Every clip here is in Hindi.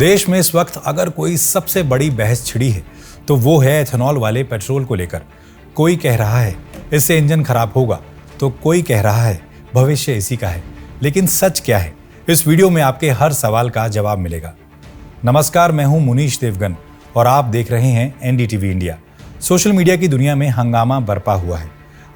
देश में इस वक्त अगर कोई सबसे बड़ी बहस छिड़ी है तो वो है एथेनॉल वाले पेट्रोल को लेकर। कोई कह रहा है इससे इंजन खराब होगा, तो कोई कह रहा है भविष्य इसी का है। लेकिन सच क्या है, इस वीडियो में आपके हर सवाल का जवाब मिलेगा। नमस्कार, मैं हूं मुनीश देवगन और आप देख रहे हैं एनडीटीवी इंडिया। सोशल मीडिया की दुनिया में हंगामा बरपा हुआ है।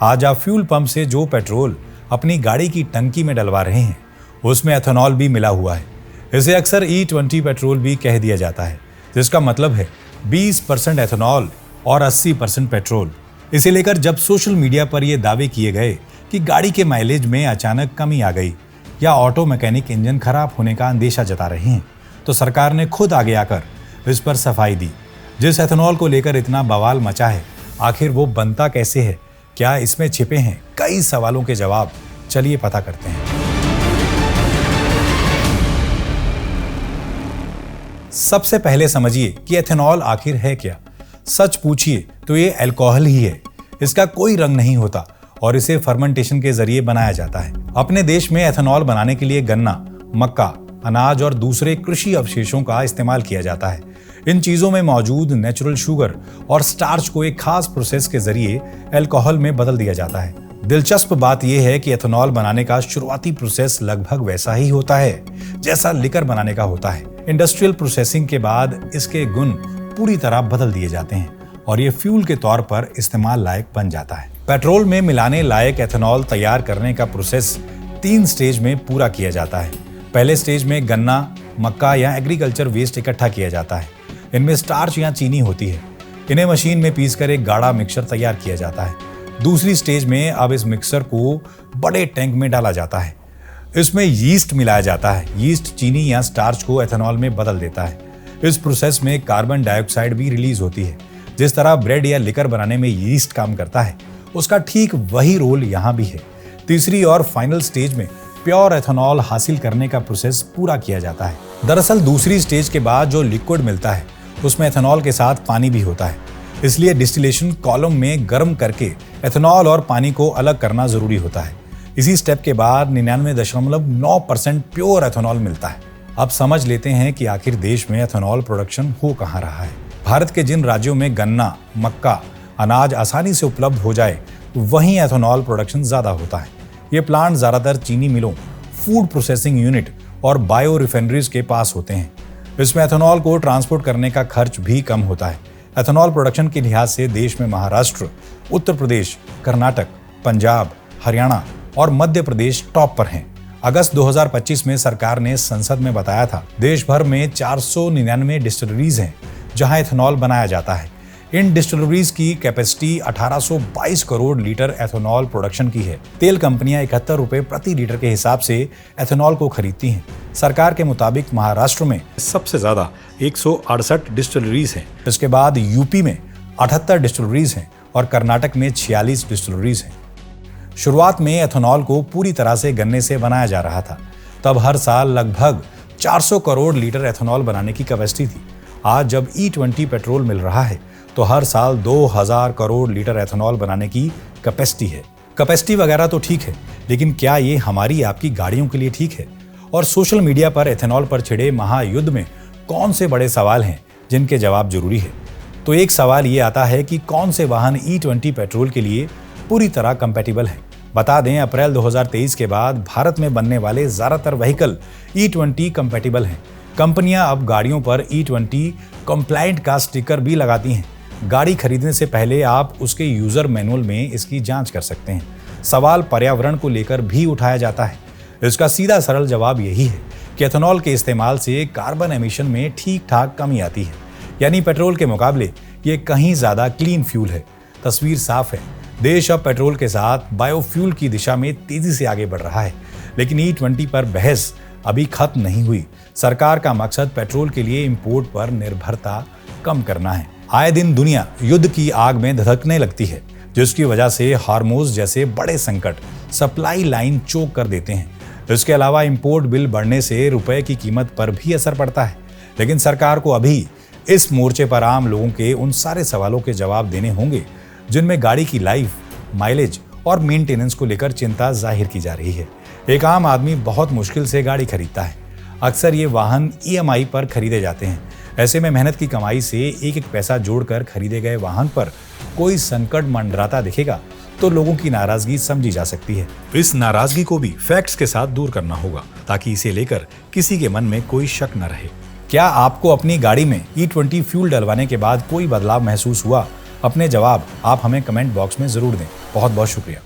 आज आप फ्यूल पंप से जो पेट्रोल अपनी गाड़ी की टंकी में डलवा रहे हैं उसमें एथेनॉल भी मिला हुआ है। इसे अक्सर E20 पेट्रोल भी कह दिया जाता है, जिसका मतलब है 20% एथेनॉल और 80% पेट्रोल। इसे लेकर जब सोशल मीडिया पर यह दावे किए गए कि गाड़ी के माइलेज में अचानक कमी आ गई या ऑटो मैकेनिक इंजन खराब होने का अंदेशा जता रहे हैं, तो सरकार ने खुद आगे आकर इस पर सफाई दी। जिस एथेनॉल को लेकर इतना बवाल मचा है, आखिर वो बनता कैसे है, क्या इसमें छिपे हैं कई सवालों के जवाब। चलिए पता करते हैं। सबसे पहले समझिए कि एथेनॉल आखिर है क्या। सच पूछिए तो ये अल्कोहल ही है। इसका कोई रंग नहीं होता और इसे फर्मेंटेशन के जरिए बनाया जाता है। अपने देश में एथेनॉल बनाने के लिए गन्ना, मक्का, अनाज और दूसरे कृषि अवशेषों का इस्तेमाल किया जाता है। इन चीजों में मौजूद नेचुरल शुगर और स्टार्च को एक खास प्रोसेस के जरिए अल्कोहल में बदल दिया जाता है। दिलचस्प बात यह है कि एथेनॉल बनाने का शुरुआती प्रोसेस लगभग वैसा ही होता है जैसा लिकर बनाने का होता है। इंडस्ट्रियल प्रोसेसिंग के बाद इसके गुण पूरी तरह बदल दिए जाते हैं और ये फ्यूल के तौर पर इस्तेमाल लायक बन जाता है। पेट्रोल में मिलाने लायक एथेनॉल तैयार करने का प्रोसेस 3 स्टेज में पूरा किया जाता है। पहले स्टेज में गन्ना, मक्का या एग्रीकल्चर वेस्ट इकट्ठा किया जाता है। इनमें स्टार्च या चीनी होती है। इन्हें मशीन में पीसकर एक गाढ़ा मिक्सचर तैयार किया जाता है। दूसरी स्टेज में अब इस मिक्सचर को बड़े टैंक में डाला जाता है। इसमें यीस्ट मिलाया जाता है। यीस्ट चीनी या स्टार्च को एथेनॉल में बदल देता है। इस प्रोसेस में कार्बन डाइऑक्साइड भी रिलीज होती है। जिस तरह ब्रेड या लिकर बनाने में यीस्ट काम करता है, उसका ठीक वही रोल यहाँ भी है। तीसरी और फाइनल स्टेज में प्योर एथेनॉल हासिल करने का प्रोसेस पूरा किया जाता है। दरअसल दूसरी स्टेज के बाद जो लिक्विड मिलता है उसमें एथेनॉल के साथ पानी भी होता है। इसलिए डिस्टिलेशन कॉलम में गर्म करके एथेनॉल और पानी को अलग करना जरूरी होता है। इसी स्टेप के बाद 99.9% प्योर एथेनॉल मिलता है। अब समझ लेते हैं कि आखिर देश में एथेनॉल प्रोडक्शन हो कहाँ रहा है। भारत के जिन राज्यों में गन्ना, मक्का, अनाज आसानी से उपलब्ध हो जाए, वहीं एथेनॉल प्रोडक्शन ज्यादा होता है। ये प्लांट ज्यादातर चीनी मिलों, फूड प्रोसेसिंग यूनिट और बायो रिफाइनरीज के पास होते हैं। इसमें एथेनॉल को ट्रांसपोर्ट करने का खर्च भी कम होता है। एथेनॉल प्रोडक्शन के लिहाज से देश में महाराष्ट्र, उत्तर प्रदेश, कर्नाटक, पंजाब, हरियाणा और मध्य प्रदेश टॉप पर हैं। अगस्त 2025 में सरकार ने संसद में बताया था, देश भर में 499 डिस्टिलरीज हैं जहां एथेनॉल बनाया जाता है। इन डिस्टिलरीज की capacity 1822 crore litre ethanol production की है। तेल कंपनियां 71 रुपए प्रति लीटर के हिसाब से एथेनॉल को खरीदती हैं। सरकार के मुताबिक महाराष्ट्र में सबसे ज्यादा 168 डिस्टिलरीज हैं। इसके बाद यूपी में 78 डिस्टिलरीज हैं और कर्नाटक में 46 डिस्टिलरीज हैं। शुरुआत में एथेनॉल को पूरी तरह से गन्ने से बनाया जा रहा था। तब हर साल लगभग 400 करोड़ लीटर एथेनॉल बनाने की कैपेसिटी थी। आज जब E20 पेट्रोल मिल रहा है तो हर साल 2000 करोड़ लीटर एथेनॉल बनाने की कैपेसिटी है। कैपेसिटी वगैरह तो ठीक है, लेकिन क्या ये हमारी आपकी गाड़ियों के लिए ठीक है? और सोशल मीडिया पर एथेनॉल पर छिड़े महायुद्ध में कौन से बड़े सवाल हैं जिनके जवाब जरूरी है? तो एक सवाल ये आता है कि कौन से वाहन E20 पेट्रोल के लिए पूरी तरह कंपैटिबल है। बता दें, अप्रैल 2023 के बाद भारत में बनने वाले ज्यादातर व्हीकल E20 कंपैटिबल हैं। कंपनियां अब गाड़ियों पर E20 कंप्लायंट का स्टिकर भी लगाती हैं। गाड़ी खरीदने से पहले आप उसके यूजर मैनुअल में इसकी जांच कर सकते हैं। सवाल पर्यावरण को लेकर भी उठाया जाता है। इसका सीधा सरल जवाब यही है कि एथेनॉल के इस्तेमाल से कार्बन एमिशन में ठीक ठाक कमी आती है। यानी पेट्रोल के मुकाबले ये कहीं ज्यादा क्लीन फ्यूल है। तस्वीर साफ है, देश अब पेट्रोल के साथ बायोफ्यूल की दिशा में तेजी से आगे बढ़ रहा है। लेकिन E20 पर बहस अभी खत्म नहीं हुई। सरकार का मकसद पेट्रोल के लिए इंपोर्ट पर निर्भरता कम करना है। आए दिन दुनिया युद्ध की आग में धधकने लगती है, जिसकी वजह से हार्मोज जैसे बड़े संकट सप्लाई लाइन चोक कर देते हैं। इसके अलावा इंपोर्ट बिल बढ़ने से रुपए की कीमत पर भी असर पड़ता है। लेकिन सरकार को अभी इस मोर्चे पर आम लोगों के उन सारे सवालों के जवाब देने होंगे जिनमें गाड़ी की लाइफ, माइलेज और मेंटेनेंस को लेकर चिंता जाहिर की जा रही है। एक आम आदमी बहुत मुश्किल से गाड़ी खरीदता है। अक्सर ये वाहन EMI पर खरीदे जाते हैं। ऐसे में मेहनत की कमाई से एक एक पैसा जोड़कर खरीदे गए वाहन पर कोई संकट मंडराता दिखेगा तो लोगों की नाराजगी समझी जा सकती है। इस नाराजगी को भी फैक्ट्स के साथ दूर करना होगा ताकि इसे लेकर किसी के मन में कोई शक न रहे। क्या आपको अपनी गाड़ी में E20 फ्यूल डलवाने के बाद कोई बदलाव महसूस हुआ? अपने जवाब आप हमें कमेंट बॉक्स में जरूर दें। बहुत बहुत शुक्रिया।